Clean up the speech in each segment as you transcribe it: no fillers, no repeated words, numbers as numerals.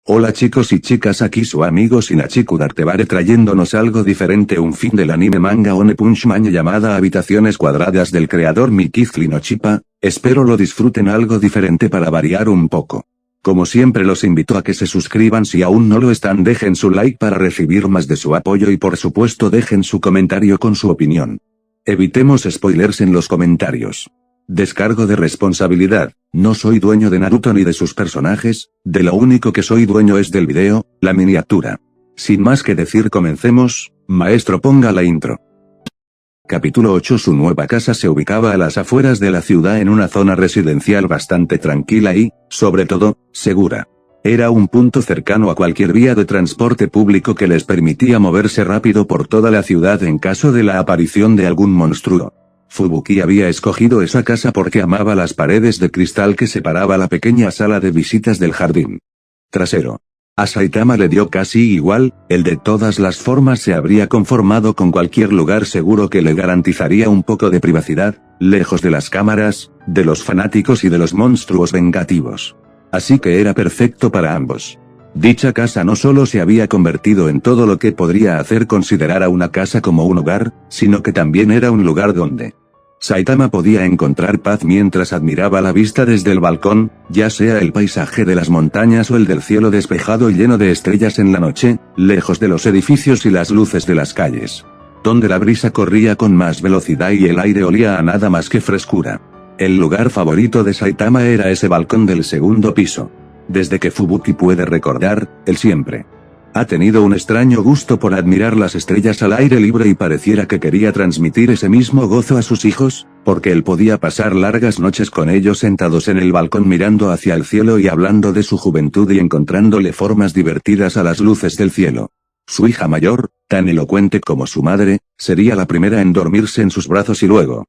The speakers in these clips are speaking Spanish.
Hola chicos y chicas, aquí su amigo Shinachiku Dartebare trayéndonos algo diferente, un fin del anime manga One Punch Man llamada Habitaciones Cuadradas del creador Mikizli no Chipa. Espero lo disfruten, algo diferente para variar un poco. Como siempre los invito a que se suscriban si aún no lo están, dejen su like para recibir más de su apoyo y por supuesto dejen su comentario con su opinión. Evitemos spoilers en los comentarios. Descargo de responsabilidad, no soy dueño de Naruto ni de sus personajes, de lo único que soy dueño es del video, la miniatura. Sin más que decir, comencemos. Maestro, ponga la intro. Capítulo 8. Su nueva casa se ubicaba a las afueras de la ciudad en una zona residencial bastante tranquila y, sobre todo, segura. Era un punto cercano a cualquier vía de transporte público que les permitía moverse rápido por toda la ciudad en caso de la aparición de algún monstruo. Fubuki había escogido esa casa porque amaba las paredes de cristal que separaba la pequeña sala de visitas del jardín trasero. A Saitama le dio casi igual, él de todas las formas se habría conformado con cualquier lugar seguro que le garantizaría un poco de privacidad, lejos de las cámaras, de los fanáticos y de los monstruos vengativos. Así que era perfecto para ambos. Dicha casa no solo se había convertido en todo lo que podría hacer considerar a una casa como un hogar, sino que también era un lugar donde Saitama podía encontrar paz mientras admiraba la vista desde el balcón, ya sea el paisaje de las montañas o el del cielo despejado y lleno de estrellas en la noche, lejos de los edificios y las luces de las calles, donde la brisa corría con más velocidad y el aire olía a nada más que frescura. El lugar favorito de Saitama era ese balcón del segundo piso. Desde que Fubuki puede recordar, él siempre ha tenido un extraño gusto por admirar las estrellas al aire libre y pareciera que quería transmitir ese mismo gozo a sus hijos, porque él podía pasar largas noches con ellos sentados en el balcón mirando hacia el cielo y hablando de su juventud y encontrándole formas divertidas a las luces del cielo. Su hija mayor, tan elocuente como su madre, sería la primera en dormirse en sus brazos y luego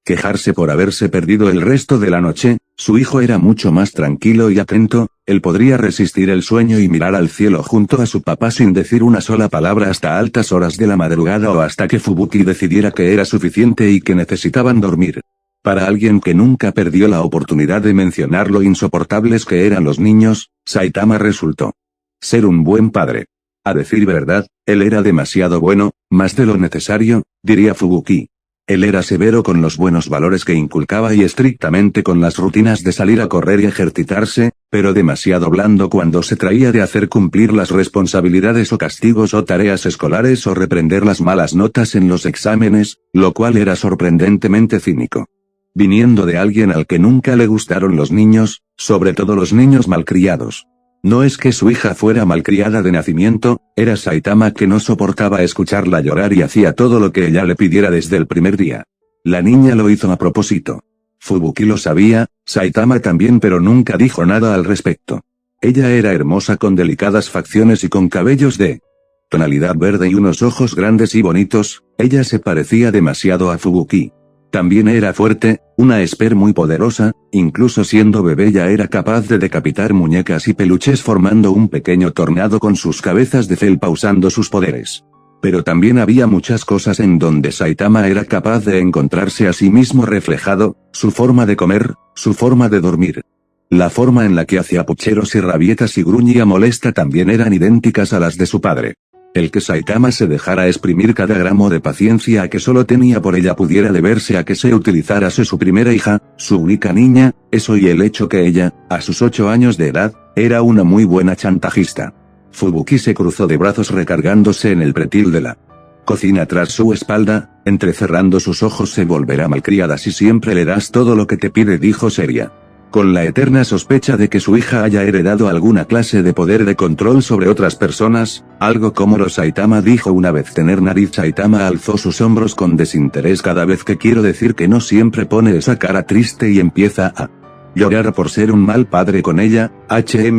quejarse por haberse perdido el resto de la noche. Su hijo era mucho más tranquilo y atento, él podría resistir el sueño y mirar al cielo junto a su papá sin decir una sola palabra hasta altas horas de la madrugada o hasta que Fubuki decidiera que era suficiente y que necesitaban dormir. Para alguien que nunca perdió la oportunidad de mencionar lo insoportables que eran los niños, Saitama resultó ser un buen padre. A decir verdad, él era demasiado bueno, más de lo necesario, diría Fubuki. Él era severo con los buenos valores que inculcaba y estrictamente con las rutinas de salir a correr y ejercitarse, pero demasiado blando cuando se traía de hacer cumplir las responsabilidades o castigos o tareas escolares o reprender las malas notas en los exámenes, lo cual era sorprendentemente cínico. Viniendo de alguien al que nunca le gustaron los niños, sobre todo los niños malcriados. No es que su hija fuera malcriada de nacimiento, era Saitama que no soportaba escucharla llorar y hacía todo lo que ella le pidiera desde el primer día. La niña lo hizo a propósito. Fubuki lo sabía, Saitama también, pero nunca dijo nada al respecto. Ella era hermosa con delicadas facciones y con cabellos de tonalidad verde y unos ojos grandes y bonitos, ella se parecía demasiado a Fubuki. También era fuerte, una esper muy poderosa, incluso siendo bebé ya era capaz de decapitar muñecas y peluches formando un pequeño tornado con sus cabezas de felpa usando sus poderes. Pero también había muchas cosas en donde Saitama era capaz de encontrarse a sí mismo reflejado, su forma de comer, su forma de dormir. La forma en la que hacía pucheros y rabietas y gruñía molesta también eran idénticas a las de su padre. El que Saitama se dejara exprimir cada gramo de paciencia que solo tenía por ella pudiera deberse a que se utilizara su primera hija, su única niña, eso y el hecho que ella, a sus 8 años de edad, era una muy buena chantajista. Fubuki se cruzó de brazos recargándose en el pretil de la cocina tras su espalda, entrecerrando sus ojos. Se volverá malcriada si siempre le das todo lo que te pide, dijo seria. Con la eterna sospecha de que su hija haya heredado alguna clase de poder de control sobre otras personas, algo como lo Saitama dijo una vez tener nariz. Saitama alzó sus hombros con desinterés. Cada vez que quiero decir que no siempre pone esa cara triste y empieza a llorar por ser un mal padre con ella.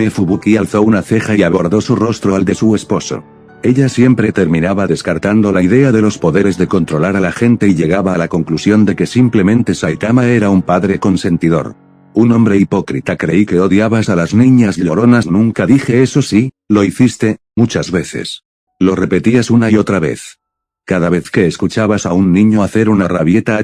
Fubuki alzó una ceja y abordó su rostro al de su esposo. Ella siempre terminaba descartando la idea de los poderes de controlar a la gente y llegaba a la conclusión de que simplemente Saitama era un padre consentidor. Un hombre hipócrita. Creí que odiabas a las niñas lloronas. Nunca dije eso. Sí, lo hiciste, muchas veces. Lo repetías una y otra vez. Cada vez que escuchabas a un niño hacer una rabieta.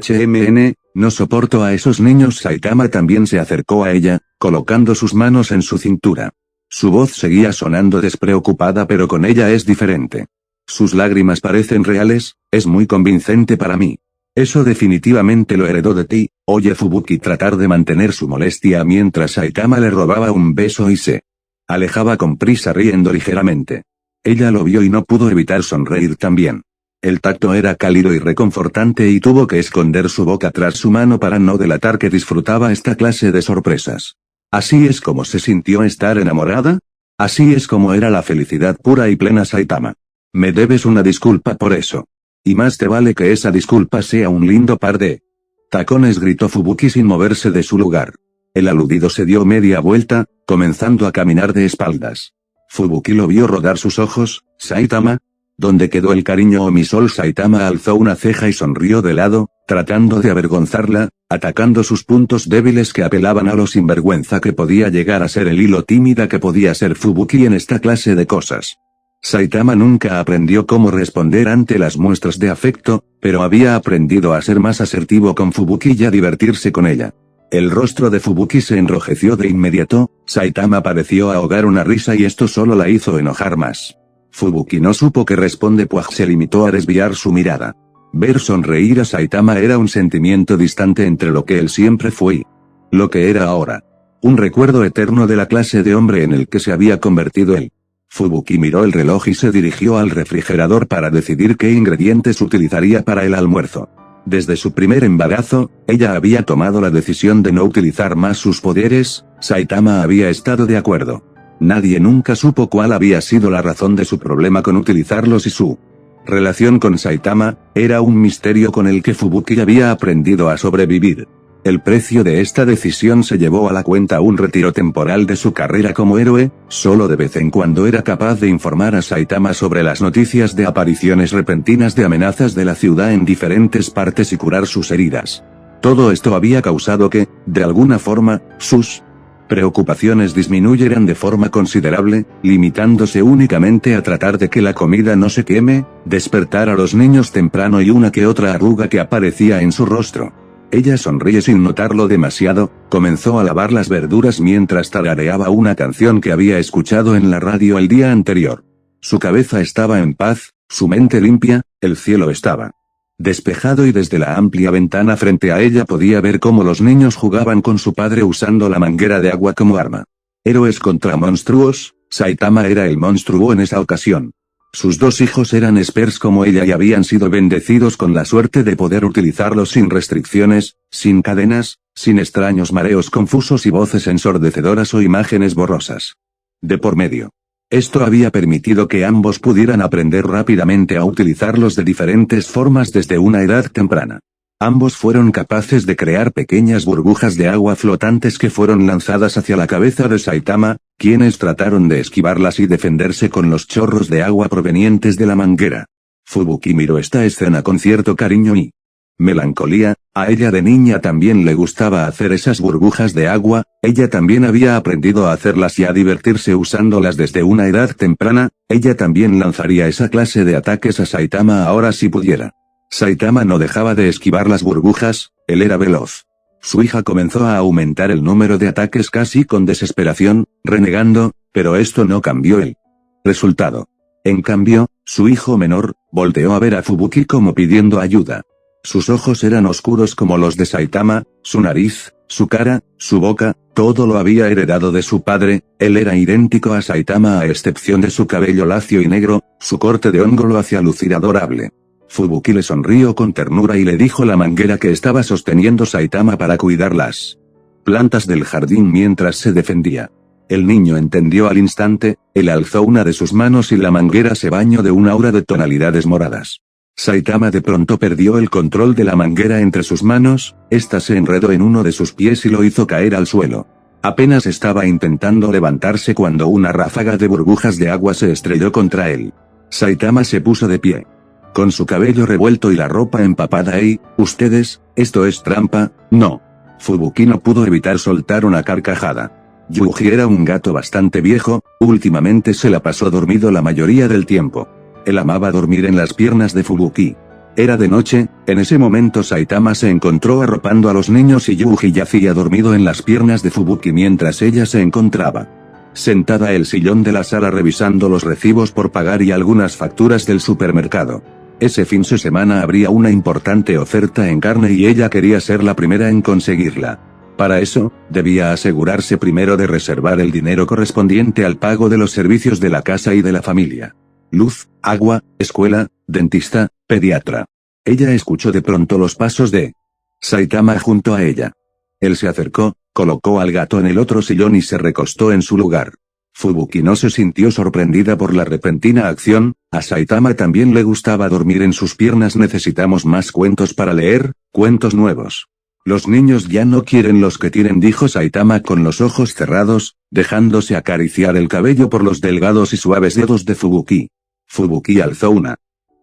No soporto a esos niños. Saitama también se acercó a ella, colocando sus manos en su cintura. Su voz seguía sonando despreocupada, pero con ella es diferente. Sus lágrimas parecen reales, es muy convincente para mí. Eso definitivamente lo heredó de ti. Oye Fubuki tratar de mantener su molestia mientras Saitama le robaba un beso y se alejaba con prisa riendo ligeramente. Ella lo vio y no pudo evitar sonreír también. El tacto era cálido y reconfortante y tuvo que esconder su boca tras su mano para no delatar que disfrutaba esta clase de sorpresas. ¿Así es como se sintió estar enamorada? Así es como era la felicidad pura y plena Saitama. Me debes una disculpa por eso. Y más te vale que esa disculpa sea un lindo par de tacones, gritó Fubuki sin moverse de su lugar. El aludido se dio media vuelta, comenzando a caminar de espaldas. Fubuki lo vio rodar sus ojos. Saitama, ¿dónde quedó el cariño o mi sol? Saitama alzó una ceja y sonrió de lado, tratando de avergonzarla, atacando sus puntos débiles que apelaban a lo sinvergüenza que podía llegar a ser él y lo tímida que podía ser Fubuki en esta clase de cosas. Saitama nunca aprendió cómo responder ante las muestras de afecto, pero había aprendido a ser más asertivo con Fubuki y a divertirse con ella. El rostro de Fubuki se enrojeció de inmediato. Saitama pareció ahogar una risa y esto solo la hizo enojar más. Fubuki no supo qué responder, pues se limitó a desviar su mirada. Ver sonreír a Saitama era un sentimiento distante entre lo que él siempre fue y lo que era ahora. Un recuerdo eterno de la clase de hombre en el que se había convertido él. Fubuki miró el reloj y se dirigió al refrigerador para decidir qué ingredientes utilizaría para el almuerzo. Desde su primer embarazo, ella había tomado la decisión de no utilizar más sus poderes. Saitama había estado de acuerdo. Nadie nunca supo cuál había sido la razón de su problema con utilizarlos y su relación con Saitama era un misterio con el que Fubuki había aprendido a sobrevivir. El precio de esta decisión se llevó a la cuenta un retiro temporal de su carrera como héroe. Solo de vez en cuando era capaz de informar a Saitama sobre las noticias de apariciones repentinas de amenazas de la ciudad en diferentes partes y curar sus heridas. Todo esto había causado que, de alguna forma, sus preocupaciones disminuyeran de forma considerable, limitándose únicamente a tratar de que la comida no se queme, despertar a los niños temprano y una que otra arruga que aparecía en su rostro. Ella sonríe sin notarlo demasiado, comenzó a lavar las verduras mientras tarareaba una canción que había escuchado en la radio el día anterior. Su cabeza estaba en paz, su mente limpia, el cielo estaba despejado y desde la amplia ventana frente a ella podía ver cómo los niños jugaban con su padre usando la manguera de agua como arma. Héroes contra monstruos. Saitama era el monstruo en esa ocasión. Sus dos hijos eran experts como ella y habían sido bendecidos con la suerte de poder utilizarlos sin restricciones, sin cadenas, sin extraños mareos confusos y voces ensordecedoras o imágenes borrosas de por medio. Esto había permitido que ambos pudieran aprender rápidamente a utilizarlos de diferentes formas desde una edad temprana. Ambos fueron capaces de crear pequeñas burbujas de agua flotantes que fueron lanzadas hacia la cabeza de Saitama, quienes trataron de esquivarlas y defenderse con los chorros de agua provenientes de la manguera. Fubuki miró esta escena con cierto cariño y melancolía. A ella de niña también le gustaba hacer esas burbujas de agua. Ella también había aprendido a hacerlas y a divertirse usándolas desde una edad temprana. Ella también lanzaría esa clase de ataques a Saitama ahora si pudiera. Saitama no dejaba de esquivar las burbujas, él era veloz. Su hija comenzó a aumentar el número de ataques casi con desesperación, renegando, pero esto no cambió el resultado. En cambio, su hijo menor, volteó a ver a Fubuki como pidiendo ayuda. Sus ojos eran oscuros como los de Saitama, su nariz, su cara, su boca, todo lo había heredado de su padre. Él era idéntico a Saitama a excepción de su cabello lacio y negro, su corte de hongo lo hacía lucir adorable. Fubuki le sonrió con ternura y le dijo la manguera que estaba sosteniendo Saitama para cuidar las plantas del jardín mientras se defendía. El niño entendió al instante, él alzó una de sus manos y la manguera se bañó de un aura de tonalidades moradas. Saitama de pronto perdió el control de la manguera entre sus manos, esta se enredó en uno de sus pies y lo hizo caer al suelo. Apenas estaba intentando levantarse cuando una ráfaga de burbujas de agua se estrelló contra él. Saitama se puso de pie. Con su cabello revuelto y la ropa empapada ¿ustedes, esto es trampa? No. Fubuki no pudo evitar soltar una carcajada. Yuji era un gato bastante viejo, últimamente se la pasó dormido la mayoría del tiempo. Él amaba dormir en las piernas de Fubuki. Era de noche, en ese momento Saitama se encontró arropando a los niños y Yuji yacía dormido en las piernas de Fubuki mientras ella se encontraba sentada el sillón de la sala revisando los recibos por pagar y algunas facturas del supermercado. Ese fin de semana habría una importante oferta en carne y ella quería ser la primera en conseguirla. Para eso, debía asegurarse primero de reservar el dinero correspondiente al pago de los servicios de la casa y de la familia. Luz, agua, escuela, dentista, pediatra. Ella escuchó de pronto los pasos de Saitama junto a ella. Él se acercó, colocó al gato en el otro sillón y se recostó en su lugar. Fubuki no se sintió sorprendida por la repentina acción, a Saitama también le gustaba dormir en sus piernas. Necesitamos más cuentos para leer, cuentos nuevos. Los niños ya no quieren los que tienen, dijo Saitama con los ojos cerrados, dejándose acariciar el cabello por los delgados y suaves dedos de Fubuki. Fubuki alzó una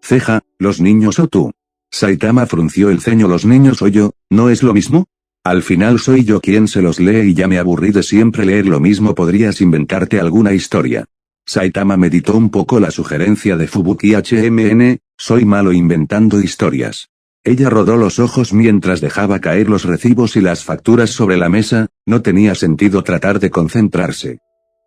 ceja. ¿Los niños o tú? Saitama frunció el ceño. ¿Los niños o yo, no es lo mismo? Al final soy yo quien se los lee y ya me aburrí de siempre leer lo mismo. ¿Podrías inventarte alguna historia? Saitama meditó un poco la sugerencia de Fubuki. Soy malo inventando historias. Ella rodó los ojos mientras dejaba caer los recibos y las facturas sobre la mesa. No tenía sentido tratar de concentrarse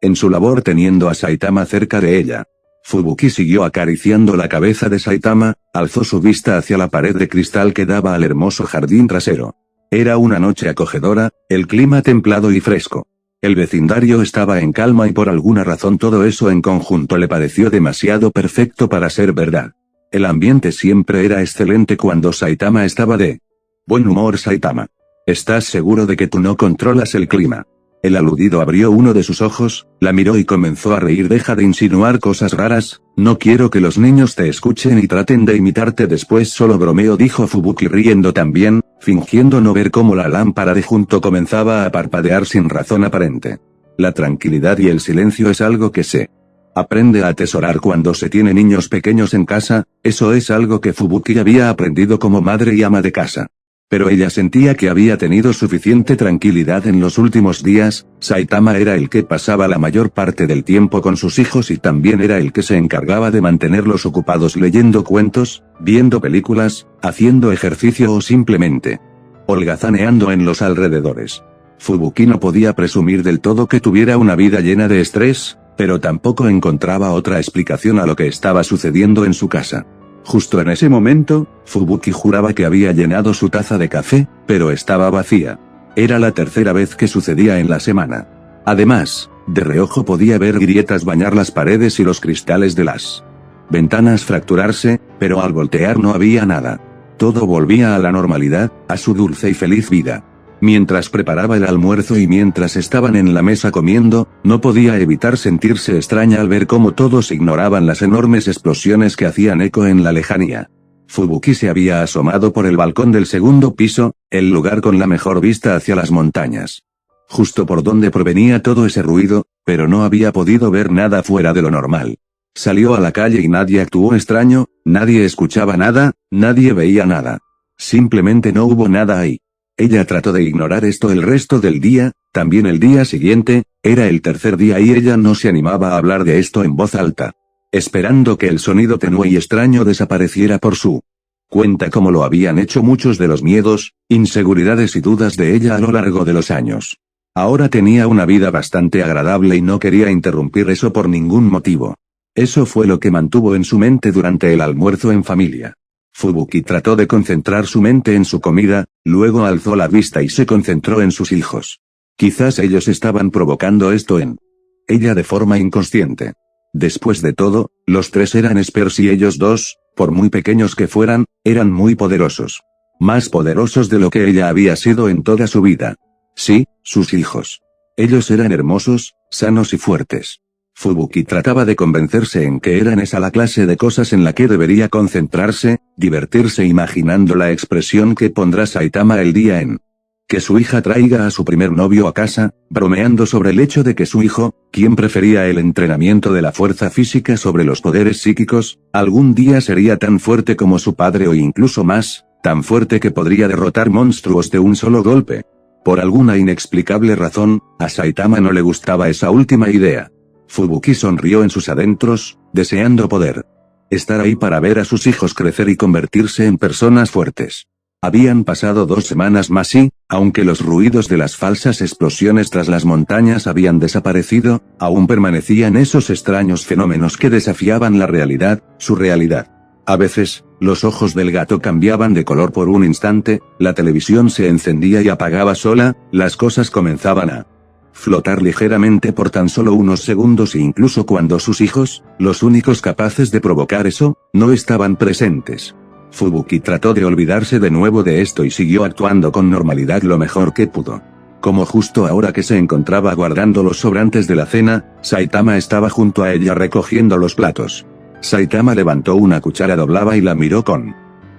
en su labor teniendo a Saitama cerca de ella. Fubuki siguió acariciando la cabeza de Saitama, alzó su vista hacia la pared de cristal que daba al hermoso jardín trasero. Era una noche acogedora, el clima templado y fresco. El vecindario estaba en calma y por alguna razón todo eso en conjunto le pareció demasiado perfecto para ser verdad. El ambiente siempre era excelente cuando Saitama estaba de buen humor. Saitama, ¿estás seguro de que tú no controlas el clima? El aludido abrió uno de sus ojos, la miró y comenzó a reír. Deja de insinuar cosas raras, no quiero que los niños te escuchen y traten de imitarte después. Solo bromeo, dijo Fubuki riendo también, fingiendo no ver cómo la lámpara de junto comenzaba a parpadear sin razón aparente. La tranquilidad y el silencio es algo que se aprende a atesorar cuando se tiene niños pequeños en casa, eso es algo que Fubuki había aprendido como madre y ama de casa. Pero ella sentía que había tenido suficiente tranquilidad en los últimos días. Saitama era el que pasaba la mayor parte del tiempo con sus hijos y también era el que se encargaba de mantenerlos ocupados leyendo cuentos, viendo películas, haciendo ejercicio o simplemente holgazaneando en los alrededores. Fubuki no podía presumir del todo que tuviera una vida llena de estrés, pero tampoco encontraba otra explicación a lo que estaba sucediendo en su casa. Justo en ese momento, Fubuki juraba que había llenado su taza de café, pero estaba vacía. Era la tercera vez que sucedía en la semana. Además, de reojo podía ver grietas bañar las paredes y los cristales de las ventanas fracturarse, pero al voltear no había nada. Todo volvía a la normalidad, a su dulce y feliz vida. Mientras preparaba el almuerzo y mientras estaban en la mesa comiendo, no podía evitar sentirse extraña al ver cómo todos ignoraban las enormes explosiones que hacían eco en la lejanía. Fubuki se había asomado por el balcón del segundo piso, el lugar con la mejor vista hacia las montañas. Justo por donde provenía todo ese ruido, pero no había podido ver nada fuera de lo normal. Salió a la calle y nadie actuó extraño, nadie escuchaba nada, nadie veía nada. Simplemente no hubo nada ahí. Ella trató de ignorar esto el resto del día, también el día siguiente, era el tercer día y ella no se animaba a hablar de esto en voz alta, esperando que el sonido tenue y extraño desapareciera por su cuenta como lo habían hecho muchos de los miedos, inseguridades y dudas de ella a lo largo de los años. Ahora tenía una vida bastante agradable y no quería interrumpir eso por ningún motivo. Eso fue lo que mantuvo en su mente durante el almuerzo en familia. Fubuki trató de concentrar su mente en su comida, luego alzó la vista y se concentró en sus hijos. Quizás ellos estaban provocando esto en ella de forma inconsciente. Después de todo, los tres eran Spurs y ellos dos, por muy pequeños que fueran, eran muy poderosos. Más poderosos de lo que ella había sido en toda su vida. Sí, sus hijos. Ellos eran hermosos, sanos y fuertes. Fubuki trataba de convencerse en que eran esa la clase de cosas en la que debería concentrarse, divertirse imaginando la expresión que pondrá Saitama el día en que su hija traiga a su primer novio a casa, bromeando sobre el hecho de que su hijo, quien prefería el entrenamiento de la fuerza física sobre los poderes psíquicos, algún día sería tan fuerte como su padre o incluso más, tan fuerte que podría derrotar monstruos de un solo golpe. Por alguna inexplicable razón, a Saitama no le gustaba esa última idea. Fubuki sonrió en sus adentros, deseando poder estar ahí para ver a sus hijos crecer y convertirse en personas fuertes. Habían pasado 2 semanas más y, Aunque los ruidos de las falsas explosiones tras las montañas habían desaparecido, aún permanecían esos extraños fenómenos que desafiaban la realidad, su realidad. A veces, los ojos del gato cambiaban de color por un instante, la televisión se encendía y apagaba sola, las cosas comenzaban a flotar ligeramente por tan solo unos segundos e incluso cuando sus hijos, los únicos capaces de provocar eso, no estaban presentes. Fubuki trató de olvidarse de nuevo de esto y siguió actuando con normalidad lo mejor que pudo. Como justo ahora que se encontraba guardando los sobrantes de la cena, Saitama estaba junto a ella recogiendo los platos. Saitama levantó una cuchara doblada y la miró con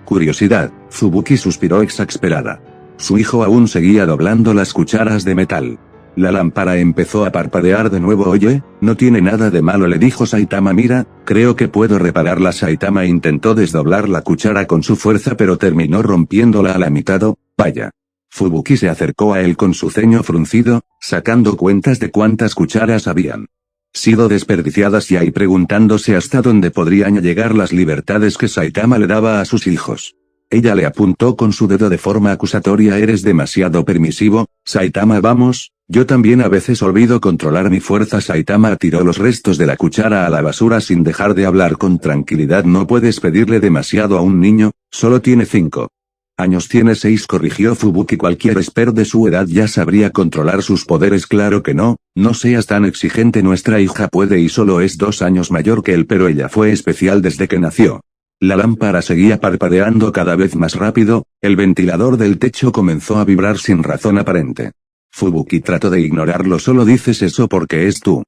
curiosidad. Fubuki suspiró exasperada. Su hijo aún seguía doblando las cucharas de metal. La lámpara empezó a parpadear de nuevo. Oye, no tiene nada de malo, le dijo Saitama. Mira, creo que puedo repararla. Saitama intentó desdoblar la cuchara con su fuerza pero terminó rompiéndola a la mitad. Oh, vaya. Fubuki se acercó a él con su ceño fruncido, sacando cuentas de cuántas cucharas habían sido desperdiciadas y ahí preguntándose hasta dónde podrían llegar las libertades que Saitama le daba a sus hijos. Ella le apuntó con su dedo de forma acusatoria. Eres demasiado permisivo, Saitama. Vamos, yo también a veces olvido controlar mi fuerza. Saitama tiró los restos de la cuchara a la basura sin dejar de hablar con tranquilidad. No puedes pedirle demasiado a un niño, solo tiene 5 años. Tiene 6, corrigió Fubuki. Cualquier experto de su edad ya sabría controlar sus poderes. Claro que no, no seas tan exigente. Nuestra hija puede y solo es 2 años mayor que él, pero ella fue especial desde que nació. La lámpara seguía parpadeando cada vez más rápido, el ventilador del techo comenzó a vibrar sin razón aparente. Fubuki trató de ignorarlo. Solo dices eso porque es tú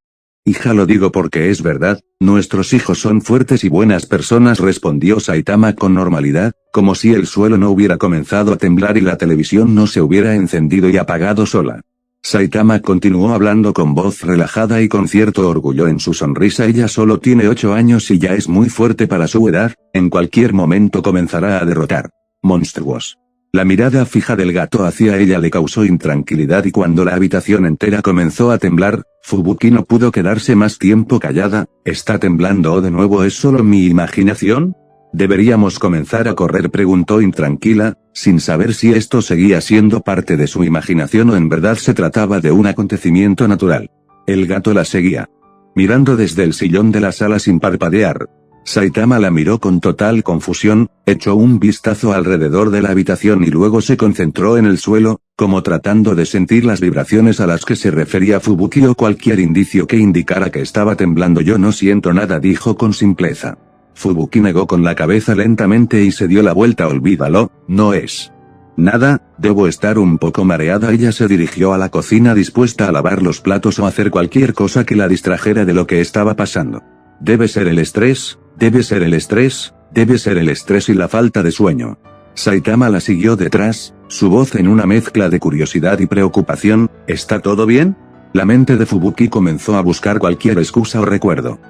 hija. Lo digo porque es verdad, nuestros hijos son fuertes y buenas personas, respondió Saitama con normalidad, como si el suelo no hubiera comenzado a temblar y la televisión no se hubiera encendido y apagado sola. Saitama continuó hablando con voz relajada y con cierto orgullo en su sonrisa. Ella solo tiene 8 años y ya es muy fuerte para su edad, en cualquier momento comenzará a derrotar monstruos. La mirada fija del gato hacia ella le causó intranquilidad y cuando la habitación entera comenzó a temblar, Fubuki no pudo quedarse más tiempo callada. ¿Está temblando de nuevo? ¿Es solo mi imaginación? ¿Deberíamos comenzar a correr?, preguntó intranquila, sin saber si esto seguía siendo parte de su imaginación o en verdad se trataba de un acontecimiento natural. El gato la seguía mirando desde el sillón de la sala sin parpadear. Saitama la miró con total confusión, echó un vistazo alrededor de la habitación y luego se concentró en el suelo, como tratando de sentir las vibraciones a las que se refería Fubuki o cualquier indicio que indicara que estaba temblando. Yo no siento nada, dijo con simpleza. Fubuki negó con la cabeza lentamente y se dio la vuelta. Olvídalo, no es nada, debo estar un poco mareada. Ella se dirigió a la cocina dispuesta a lavar los platos o hacer cualquier cosa que la distrajera de lo que estaba pasando. Debe ser el estrés, debe ser el estrés, debe ser el estrés y la falta de sueño. Saitama la siguió detrás, su voz en una mezcla de curiosidad y preocupación. ¿Está todo bien? La mente de Fubuki comenzó a buscar cualquier excusa o recuerdo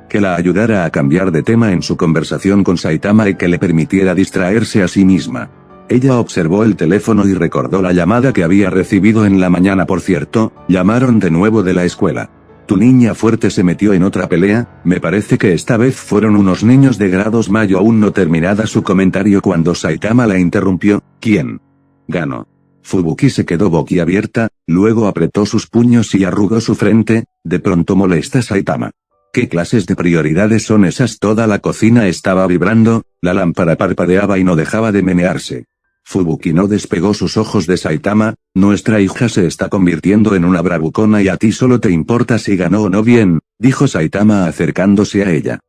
que la ayudara a cambiar de tema en su conversación con Saitama y que le permitiera distraerse a sí misma. Ella observó el teléfono y recordó la llamada que había recibido en la mañana. Por cierto, llamaron de nuevo de la escuela. Tu niña fuerte se metió en otra pelea, me parece que esta vez fueron unos niños de grados mayo. Aún no terminada su comentario cuando Saitama la interrumpió. ¿Quién ganó? Fubuki se quedó boquiabierta, luego apretó sus puños y arrugó su frente, de pronto molesta. Saitama. ¿Qué clases de prioridades son esas? Toda la cocina estaba vibrando, la lámpara parpadeaba y no dejaba de menearse. Fubuki no despegó sus ojos de Saitama. Nuestra hija se está convirtiendo en una bravucona y a ti solo te importa si ganó o no. Bien, dijo Saitama acercándose a ella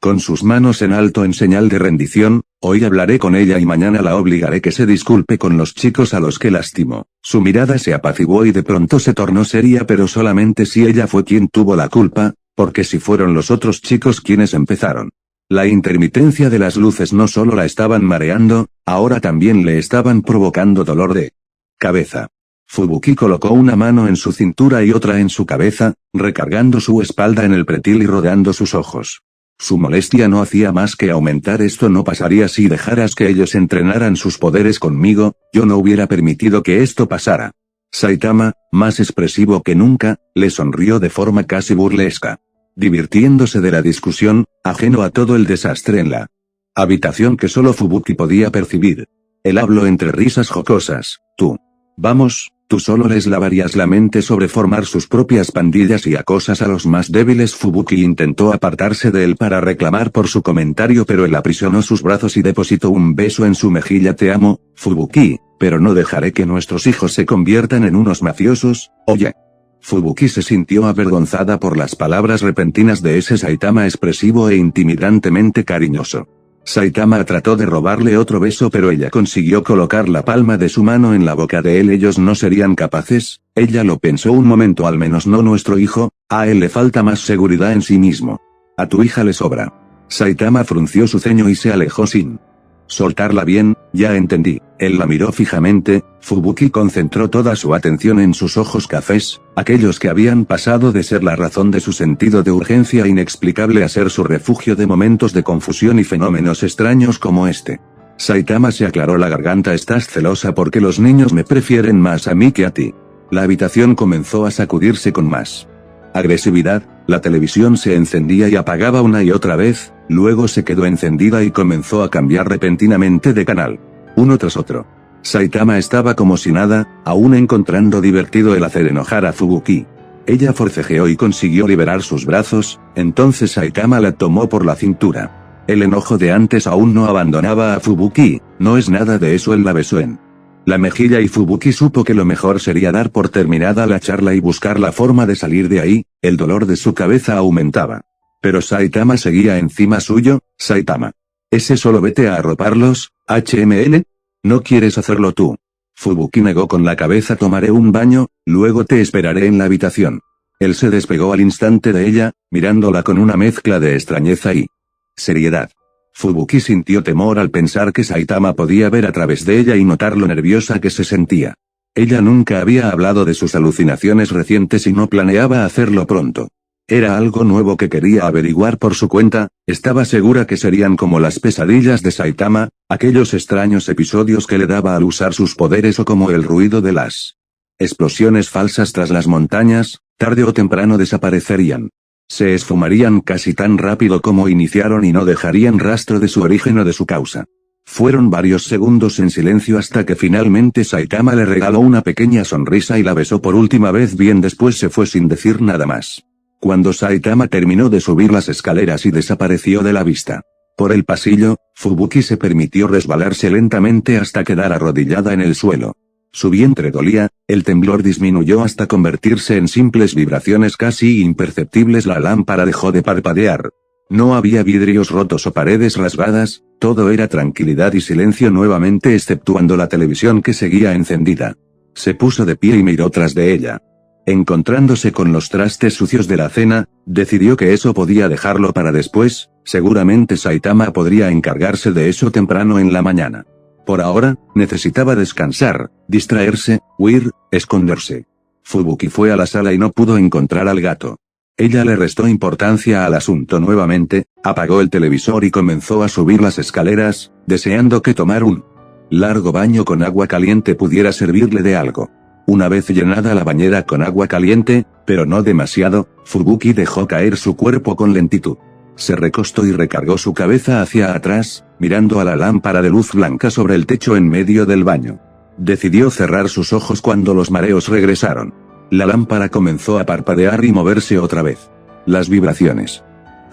con sus manos en alto en señal de rendición. Hoy hablaré con ella y mañana la obligaré que se disculpe con los chicos a los que lastimó. Su mirada se apaciguó y de pronto se tornó seria. Pero solamente si ella fue quien tuvo la culpa, porque si fueron los otros chicos quienes empezaron. La intermitencia de las luces no solo la estaban mareando, ahora también le estaban provocando dolor de cabeza. Fubuki colocó una mano en su cintura y otra en su cabeza, recargando su espalda en el pretil y rodeando sus ojos. Su molestia no hacía más que aumentar. Esto no pasaría si dejaras que ellos entrenaran sus poderes conmigo, yo no hubiera permitido que esto pasara. Saitama, más expresivo que nunca, le sonrió de forma casi burlesca, divirtiéndose de la discusión, ajeno a todo el desastre en la habitación que solo Fubuki podía percibir. Él habló entre risas jocosas. Tú Vamos, tú solo les lavarías la mente sobre formar sus propias pandillas y acosas a los más débiles. Fubuki intentó apartarse de él para reclamar por su comentario, pero él aprisionó sus brazos y depositó un beso en su mejilla. Te amo, Fubuki, pero no dejaré que nuestros hijos se conviertan en unos mafiosos, oye. Fubuki se sintió avergonzada por las palabras repentinas de ese Saitama expresivo e intimidantemente cariñoso. Saitama trató de robarle otro beso, pero ella consiguió colocar la palma de su mano en la boca de él. Ellos no serían capaces, ella lo pensó un momento, al menos no nuestro hijo, a él le falta más seguridad en sí mismo. A tu hija le sobra. Saitama frunció su ceño y se alejó sin soltarla. Bien, ya entendí. Él la miró fijamente. Fubuki concentró toda su atención en sus ojos cafés, aquellos que habían pasado de ser la razón de su sentido de urgencia inexplicable a ser su refugio de momentos de confusión y fenómenos extraños como este. Saitama se aclaró la garganta. Estás celosa porque los niños me prefieren más a mí que a ti. La habitación comenzó a sacudirse con más agresividad. La televisión se encendía y apagaba una y otra vez, luego se quedó encendida y comenzó a cambiar repentinamente de canal, uno tras otro. Saitama estaba como si nada, aún encontrando divertido el hacer enojar a Fubuki. Ella forcejeó y consiguió liberar sus brazos, entonces Saitama la tomó por la cintura. El enojo de antes aún no abandonaba a Fubuki. No es nada de eso. Él la besó en la mejilla y Fubuki supo que lo mejor sería dar por terminada la charla y buscar la forma de salir de ahí. El dolor de su cabeza aumentaba. Pero Saitama seguía encima suyo. Saitama. ¿Ese solo vete a arroparlos, HML? ¿No quieres hacerlo tú? Fubuki negó con la cabeza. Tomaré un baño, luego te esperaré en la habitación. Él se despegó al instante de ella, mirándola con una mezcla de extrañeza y seriedad. Fubuki sintió temor al pensar que Saitama podía ver a través de ella y notar lo nerviosa que se sentía. Ella nunca había hablado de sus alucinaciones recientes y no planeaba hacerlo pronto. Era algo nuevo que quería averiguar por su cuenta. Estaba segura que serían como las pesadillas de Saitama, aquellos extraños episodios que le daba al usar sus poderes, o como el ruido de las explosiones falsas tras las montañas. Tarde o temprano desaparecerían. Se esfumarían casi tan rápido como iniciaron y no dejarían rastro de su origen o de su causa. Fueron varios segundos en silencio hasta que finalmente Saitama le regaló una pequeña sonrisa y la besó por última vez. Bien, después se fue sin decir nada más. Cuando Saitama terminó de subir las escaleras y desapareció de la vista por el pasillo, Fubuki se permitió resbalarse lentamente hasta quedar arrodillada en el suelo. Su vientre dolía, el temblor disminuyó hasta convertirse en simples vibraciones casi imperceptibles. La lámpara dejó de parpadear. No había vidrios rotos o paredes rasgadas, todo era tranquilidad y silencio nuevamente, exceptuando la televisión que seguía encendida. Se puso de pie y miró tras de ella. Encontrándose con los trastes sucios de la cena, decidió que eso podía dejarlo para después. Seguramente Saitama podría encargarse de eso temprano en la mañana. Por ahora, necesitaba descansar, distraerse, huir, esconderse. Fubuki fue a la sala y no pudo encontrar al gato. Ella le restó importancia al asunto nuevamente, apagó el televisor y comenzó a subir las escaleras, deseando que tomar un largo baño con agua caliente pudiera servirle de algo. Una vez llenada la bañera con agua caliente, pero no demasiado, Fubuki dejó caer su cuerpo con lentitud. Se recostó y recargó su cabeza hacia atrás, mirando a la lámpara de luz blanca sobre el techo en medio del baño. Decidió cerrar sus ojos cuando los mareos regresaron. La lámpara comenzó a parpadear y moverse otra vez. Las vibraciones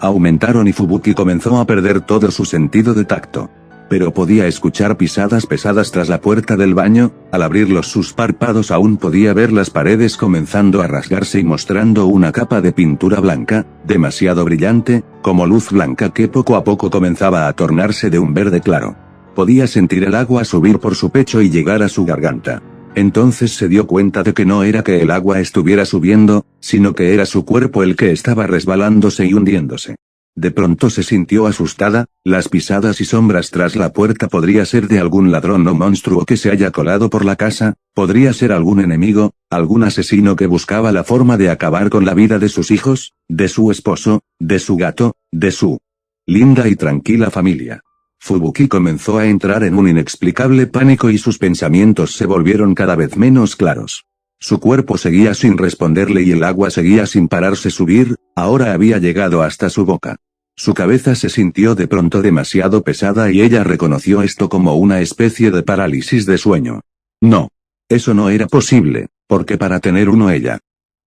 aumentaron y Fubuki comenzó a perder todo su sentido de tacto. Pero podía escuchar pisadas pesadas tras la puerta del baño. Al abrirlos sus párpados aún podía ver las paredes comenzando a rasgarse y mostrando una capa de pintura blanca, demasiado brillante, como luz blanca que poco a poco comenzaba a tornarse de un verde claro. Podía sentir el agua subir por su pecho y llegar a su garganta. Entonces se dio cuenta de que no era que el agua estuviera subiendo, sino que era su cuerpo el que estaba resbalándose y hundiéndose. De pronto se sintió asustada. Las pisadas y sombras tras la puerta podría ser de algún ladrón o monstruo que se haya colado por la casa, podría ser algún enemigo, algún asesino que buscaba la forma de acabar con la vida de sus hijos, de su esposo, de su gato, de su linda y tranquila familia. Fubuki comenzó a entrar en un inexplicable pánico y sus pensamientos se volvieron cada vez menos claros. Su cuerpo seguía sin responderle y el agua seguía sin pararse subir, ahora había llegado hasta su boca. Su cabeza se sintió de pronto demasiado pesada y ella reconoció esto como una especie de parálisis de sueño. No. Eso no era posible, porque para tener uno ella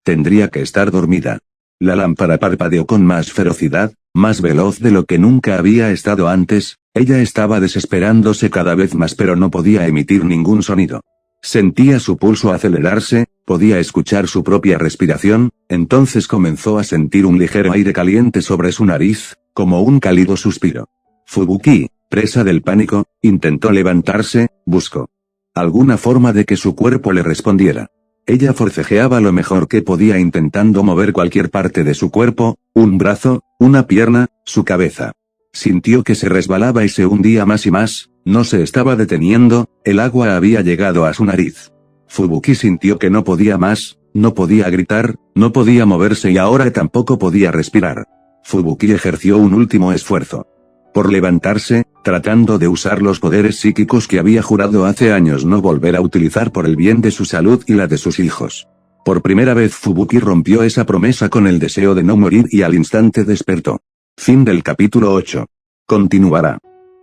tendría que estar dormida. La lámpara parpadeó con más ferocidad, más veloz de lo que nunca había estado antes. Ella estaba desesperándose cada vez más pero no podía emitir ningún sonido. Sentía su pulso acelerarse, podía escuchar su propia respiración, entonces comenzó a sentir un ligero aire caliente sobre su nariz, como un cálido suspiro. Fubuki, presa del pánico, intentó levantarse, buscó alguna forma de que su cuerpo le respondiera. Ella forcejeaba lo mejor que podía intentando mover cualquier parte de su cuerpo, un brazo, una pierna, su cabeza. Sintió que se resbalaba y se hundía más y más, no se estaba deteniendo, el agua había llegado a su nariz. Fubuki sintió que no podía más, no podía gritar, no podía moverse y ahora tampoco podía respirar. Fubuki ejerció un último esfuerzo por levantarse, tratando de usar los poderes psíquicos que había jurado hace años no volver a utilizar por el bien de su salud y la de sus hijos. Por primera vez Fubuki rompió esa promesa con el deseo de no morir y al instante despertó. Fin del capítulo 8. Continuará.